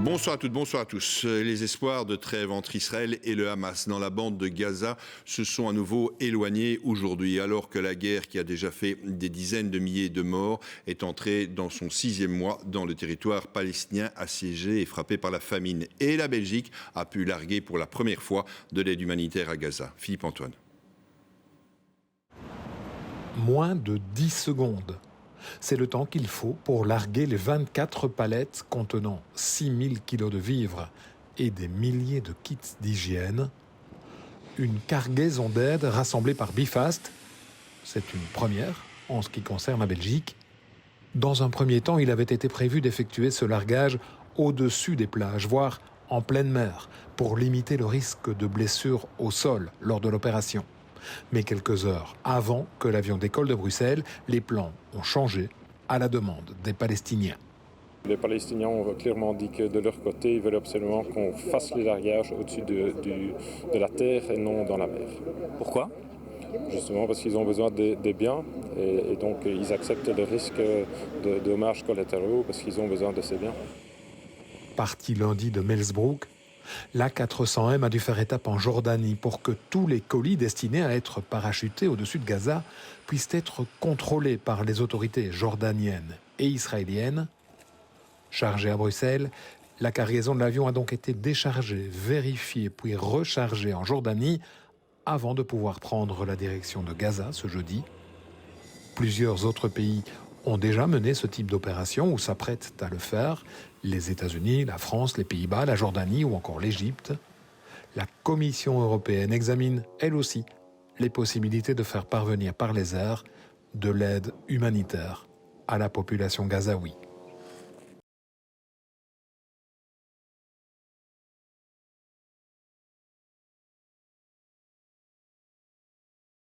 Bonsoir à toutes, bonsoir à tous. Les espoirs de trêve entre Israël et le Hamas dans la bande de Gaza se sont à nouveau éloignés aujourd'hui, alors que la guerre qui a déjà fait des dizaines de milliers de morts est entrée dans son 6e mois dans le territoire palestinien assiégé et frappé par la famine. Et la Belgique a pu larguer pour la première fois de l'aide humanitaire à Gaza. Philippe Antoine. Moins de 10 secondes. C'est le temps qu'il faut pour larguer les 24 palettes contenant 6000 kilos de vivres et des milliers de kits d'hygiène. Une cargaison d'aide rassemblée par Bifast. C'est une première en ce qui concerne la Belgique. Dans un premier temps, il avait été prévu d'effectuer ce largage au-dessus des plages, voire en pleine mer, pour limiter le risque de blessures au sol lors de l'opération. Mais quelques heures avant que l'avion décolle de Bruxelles, les plans ont changé à la demande des Palestiniens. Les Palestiniens ont clairement dit que de leur côté, ils veulent absolument qu'on fasse les largages au-dessus de la terre et non dans la mer. Pourquoi ? Justement parce qu'ils ont besoin des biens et donc ils acceptent le risque de dommages collatéraux parce qu'ils ont besoin de ces biens. Parti lundi de Melsbroek, l'A400M a dû faire étape en Jordanie pour que tous les colis destinés à être parachutés au-dessus de Gaza puissent être contrôlés par les autorités jordaniennes et israéliennes. Chargée à Bruxelles, la cargaison de l'avion a donc été déchargée, vérifiée puis rechargée en Jordanie avant de pouvoir prendre la direction de Gaza ce jeudi. Plusieurs autres pays ont déjà mené ce type d'opération ou s'apprêtent à le faire. Les États-Unis, la France, les Pays-Bas, la Jordanie ou encore l'Égypte. La Commission européenne examine, elle aussi, les possibilités de faire parvenir par les airs de l'aide humanitaire à la population gazaoui.